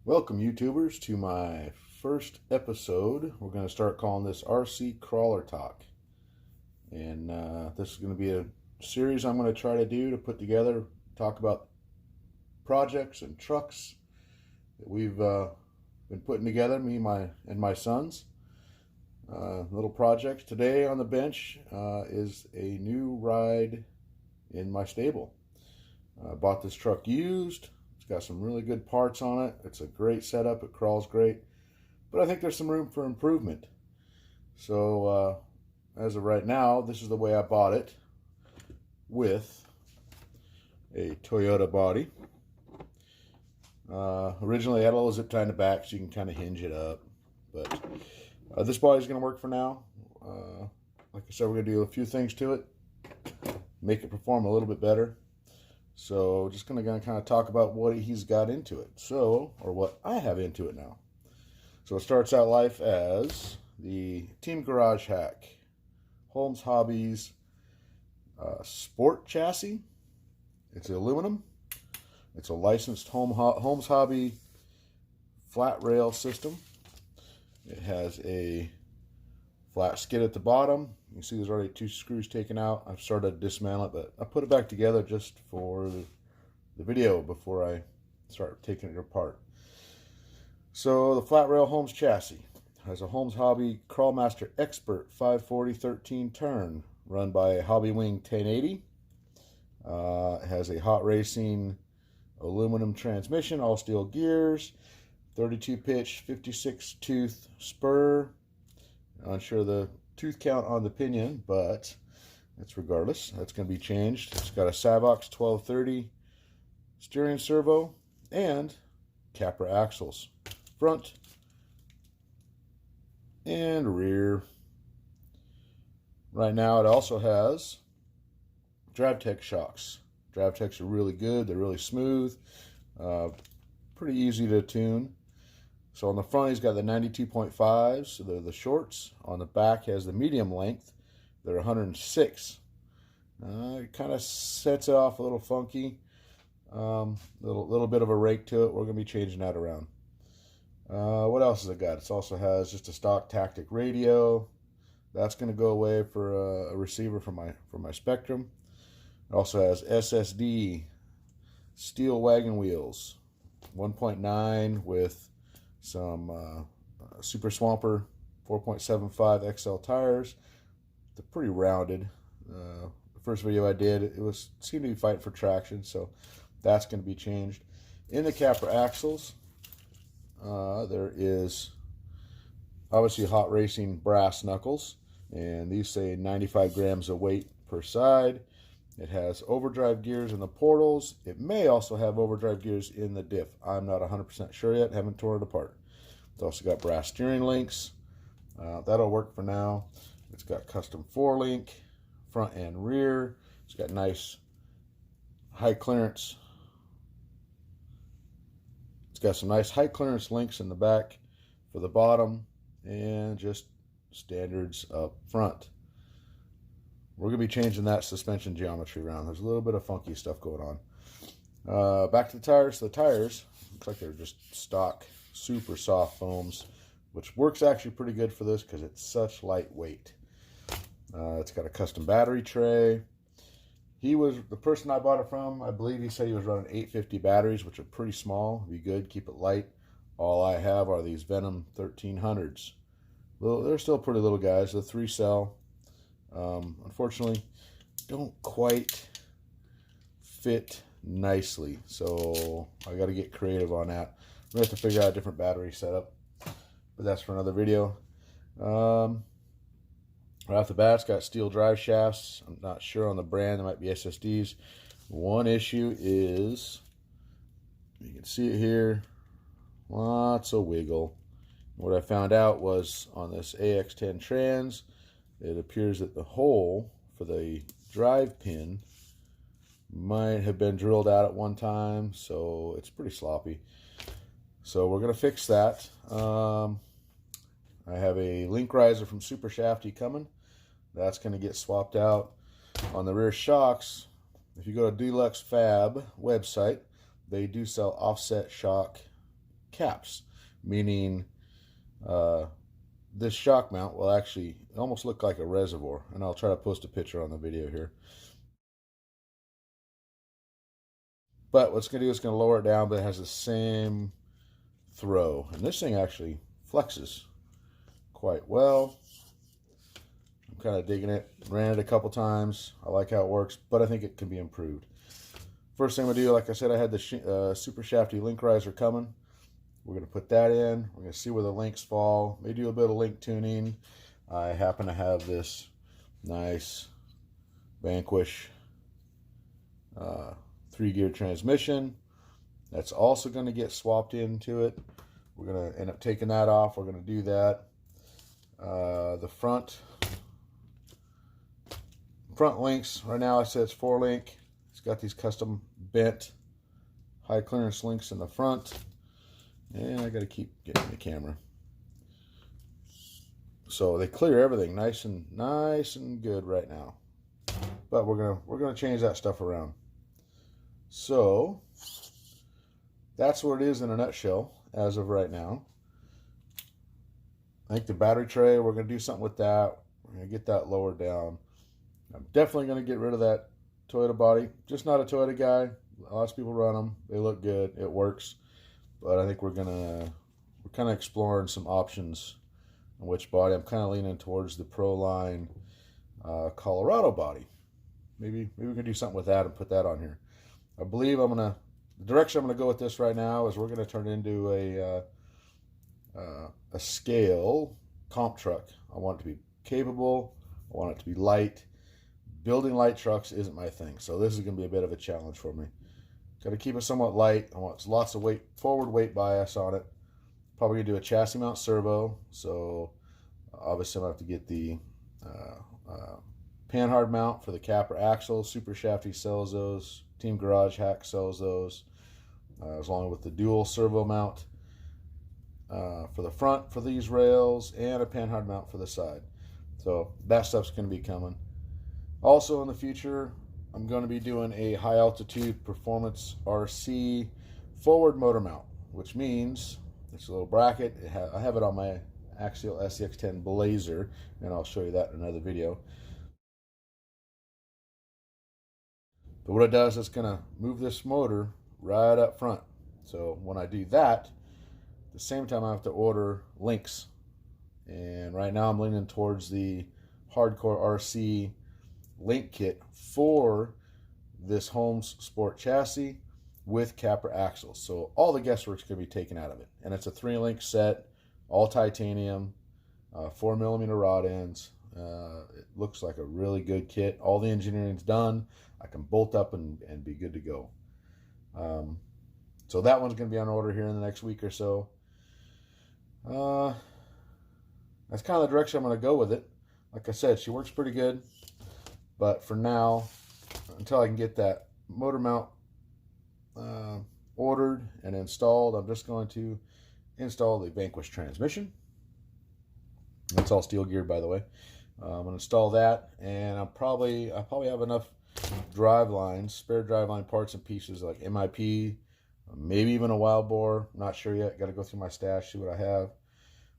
Welcome, YouTubers, to my first episode. We're going to start calling this RC Crawler Talk. And this is going to be a series I'm going to try to do to put together, talk about projects and trucks that we've been putting together, me and my sons. Little projects. Today on the bench is a new ride in my stable. I bought this truck used. It's got some really good parts on it. It's a great setup. It crawls great. But I think there's some room for improvement. So as of right now, this is the way I bought it, with a Toyota body. Originally I had a little zip tie in the back so you can kind of hinge it up. But this body's going to work for now. Like I said, we're going to do a few things to it, make it perform a little bit better. So just going to kind of talk about what he's got into it. Or what I have into it now. So it starts out life as the Team Garage Hack Holmes Hobbies Sport Chassis. It's aluminum. It's a licensed Holmes Hobby flat rail system. It has a flat skid at the bottom. You can see there's already 2 screws taken out. I've started to dismantle it, but I put it back together just for the video before I start taking it apart. So the flat rail Holmes chassis has a Holmes Hobby Crawlmaster Expert 540 13 turn run by a Hobby Wing 1080. It has a Hot Racing aluminum transmission, all steel gears, 32 pitch, 56 tooth spur. Unsure the tooth count on the pinion, but that's regardless. That's going to be changed. It's got a Savox 1230 steering servo and Capra axles, front and rear. Right now it also has DriveTech shocks. DriveTechs are really good. They're really smooth, pretty easy to tune. So on the front, he's got the 92.5s, so they're the shorts. On the back, he has the medium length. They're 106. It kind of sets it off a little funky. Little bit of a rake to it. We're going to be changing that around. What else has it got? It also has just a stock Tactic radio. That's going to go away for a receiver for my Spectrum. It also has SSD steel wagon wheels, 1.9 with some Super Swamper 4.75 XL tires. They're pretty rounded. The first video I did, it seemed to be fighting for traction, so that's going to be changed. In the Capra axles, there is obviously Hot Racing brass knuckles, and these say 95 grams of weight per side. It has overdrive gears in the portals. It may also have overdrive gears in the diff. I'm not 100% sure yet. Haven't torn it apart. It's also got brass steering links. That'll work for now. It's got custom 4-link, front and rear. It's got nice high clearance. It's got some nice high clearance links in the back for the bottom, and just standards up front. We're going to be changing that suspension geometry around. There's a little bit of funky stuff going on. Back to the tires. The tires, looks like they're just stock, super soft foams, which works actually pretty good for this because it's such lightweight. It's got a custom battery tray. The person I bought it from, I believe he said he was running 850 batteries, which are pretty small. Be good, keep it light. All I have are these Venom 1300s. They're still pretty little guys. The 3-cell. Unfortunately, don't quite fit nicely, so I got to get creative on that. We have to figure out a different battery setup, but that's for another video. Right off the bat, it's got steel drive shafts. I'm not sure on the brand. There might be SSDs. One issue is, you can see it here, lots of wiggle. What I found out was on this AX10 trans, it appears that the hole for the drive pin might have been drilled out at one time, so it's pretty sloppy. So we're going to fix that. I have a link riser from Super Shafty coming. That's going to get swapped out. On the rear shocks, if you go to Deluxe Fab website, they do sell offset shock caps, meaning this shock mount will actually almost look like a reservoir, and I'll try to post a picture on the video here. But what's going to do is going to lower it down, but it has the same throw. And this thing actually flexes quite well. I'm kind of digging it. Ran it a couple times. I like how it works, but I think it can be improved. First thing I'm going to do, like I said, I had the super shafty link riser coming. We're going to put that in. We're going to see where the links fall. Maybe do a bit of link tuning. I happen to have this nice Vanquish 3-gear transmission. That's also going to get swapped into it. We're going to end up taking that off. We're going to do that. The front links, right now I said it's 4-link. It's got these custom bent high clearance links in the front. And I got to keep getting the camera. So they clear everything nice and good right now. But we're gonna change that stuff around. So that's what it is in a nutshell as of right now. I think the battery tray, we're going to do something with that. We're going to get that lowered down. I'm definitely going to get rid of that Toyota body. Just not a Toyota guy. Lots of people run them. They look good. It works. But I think we're kind of exploring some options on which body. I'm kind of leaning towards the Proline Colorado body. Maybe we can do something with that and put that on here. I believe the direction I'm gonna go with this right now is we're gonna turn it into a scale comp truck. I want it to be capable. I want it to be light. Building light trucks isn't my thing, so this is gonna be a bit of a challenge for me. Got to keep it somewhat light. I want lots of forward weight bias on it. Probably gonna do a chassis mount servo, so obviously I'm gonna have to get the panhard mount for the Capra axle. Super Shafty sells those. Team Garage Hack sells those, along with the dual servo mount for the front for these rails, and a panhard mount for the side. So that stuff's going to be coming. Also in the future, I'm going to be doing a high altitude performance RC forward motor mount, which means it's a little bracket. I have it on my Axial SCX10 Blazer, and I'll show you that in another video. But what it does, it's going to move this motor right up front. So when I do that, at the same time I have to order links. And right now I'm leaning towards the Hardcore RC link kit for this Holmes Sport chassis with Capra axles. So all the guesswork's going to be taken out of it. And it's a 3-link set, all titanium, 4mm rod ends. It looks like a really good kit. All the engineering's done. I can bolt up and be good to go. So that one's going to be on order here in the next week or so. That's kind of the direction I'm going to go with it. Like I said, she works pretty good. But for now, until I can get that motor mount ordered and installed, I'm just going to install the Vanquish transmission. It's all steel geared, by the way. I'm going to install that, and I probably have enough drive lines, spare drive line parts and pieces like MIP, maybe even a wild bore. Not sure yet. Got to go through my stash, see what I have.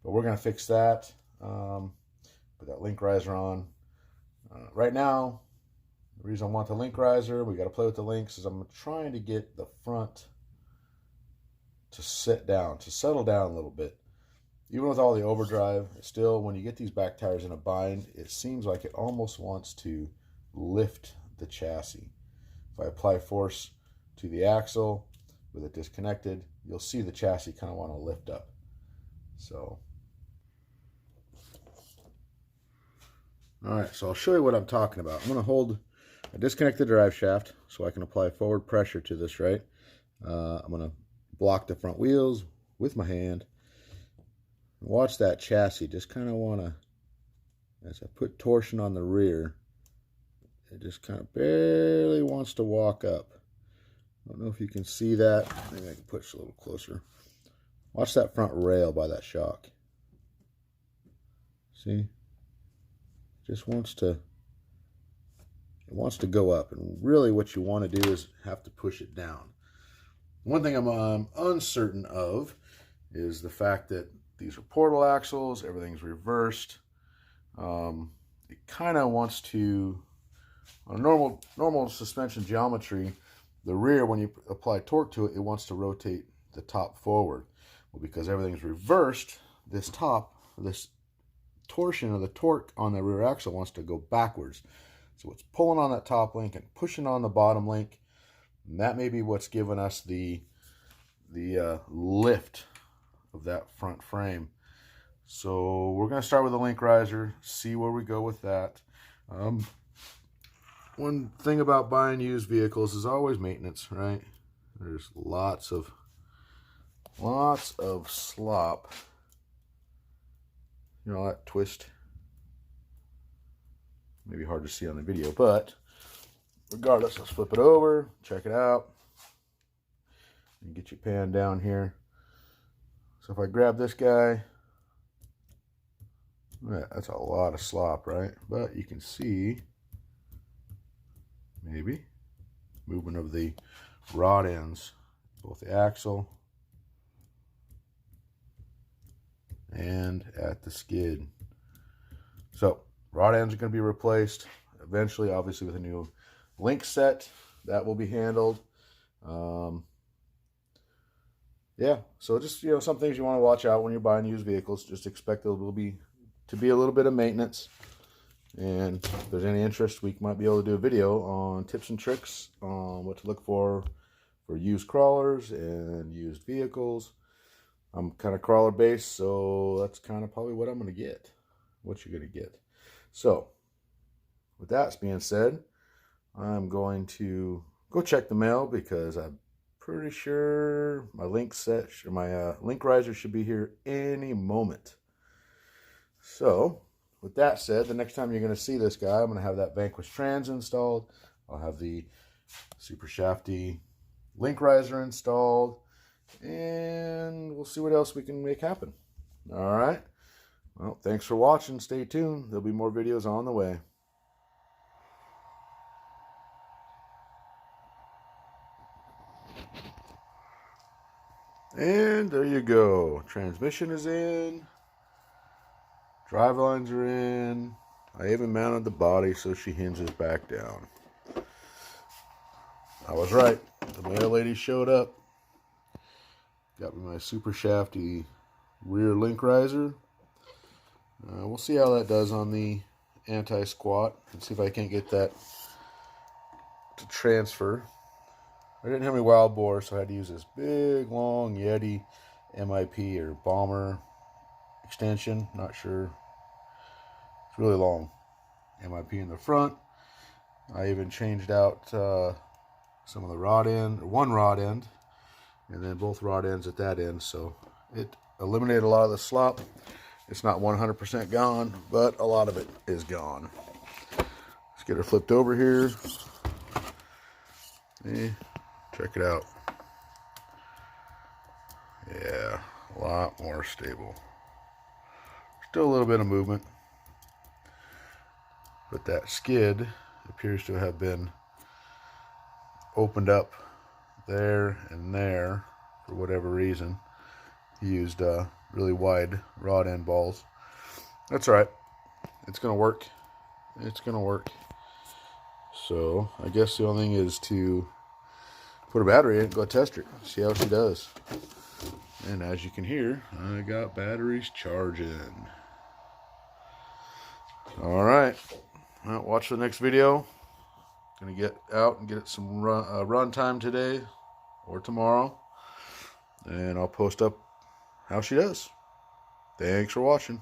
But we're going to fix that. Put that link riser on. Right now, the reason I want the link riser, we got to play with the links, is I'm trying to get the front to settle down a little bit. Even with all the overdrive, still, when you get these back tires in a bind, it seems like it almost wants to lift the chassis. If I apply force to the axle with it disconnected, you'll see the chassis kind of want to lift up. So, all right, so I'll show you what I'm talking about. I'm going to disconnect the drive shaft so I can apply forward pressure to this, right? I'm going to block the front wheels with my hand. Watch that chassis just kind of want to, as I put torsion on the rear, it just kind of barely wants to walk up. I don't know if you can see that. Maybe I can push a little closer. Watch that front rail by that shock. See? Just wants to go up, and really what you want to do is have to push it down. One thing I'm uncertain of is the fact that these are portal axles, everything's reversed. It kind of wants to, on a normal suspension geometry, the rear, when you apply torque to it, it wants to rotate the top forward. Well, because everything's reversed, this torsion of the torque on the rear axle wants to go backwards. So it's pulling on that top link and pushing on the bottom link. And that may be what's giving us the lift of that front frame. So we're going to start with a link riser, see where we go with that. One thing about buying used vehicles is always maintenance, right? There's lots of slop. You know, that twist. Maybe hard to see on the video, but regardless, let's flip it over, check it out, and get your pan down here. So if I grab this guy, yeah, that's a lot of slop, right? But you can see, maybe, movement of the rod ends, both the axle and at the skid. So rod ends are going to be replaced eventually, obviously with a new link set that will be handled. Yeah, so just, you know, some things you want to watch out when you're buying used vehicles. Just expect there will be a little bit of maintenance, and if there's any interest, we might be able to do a video on tips and tricks on what to look for used crawlers and used vehicles. I'm kind of crawler based, so that's kind of probably what I'm going to get, what you're going to get. So with that being said, I'm going to go check the mail, because I'm pretty sure my link riser should be here any moment. So with that said, the next time you're going to see this guy, I'm going to have that Vanquish trans installed. I'll have the super shafty link riser installed, and we'll see what else we can make happen. All right. Well, thanks for watching. Stay tuned. There'll be more videos on the way. And there you go. Transmission is in. Drive lines are in. I even mounted the body so she hinges back down. I was right. The mail lady showed up. Got me my super shafty rear link riser. We'll see how that does on the anti-squat, and see if I can't get that to transfer. I didn't have any wild boar, so I had to use this big, long Yeti MIP or bomber extension. Not sure. It's really long. MIP in the front. I even changed out some of the one rod end, and then both rod ends at that end, so it eliminated a lot of the slop. It's not 100% gone, but a lot of it is gone. Let's get her flipped over here. Check it out. Yeah, a lot more stable. Still a little bit of movement, but that skid appears to have been opened up there and there for whatever reason. He used really wide rod end balls. That's all right. It's gonna work. It's gonna work. So I guess the only thing is to put a battery in and go test her, see how she does. And as you can hear, I got batteries charging. All right. Well, watch the next video. Gonna get out and get some run time today or tomorrow, and I'll post up how she does. Thanks for watching.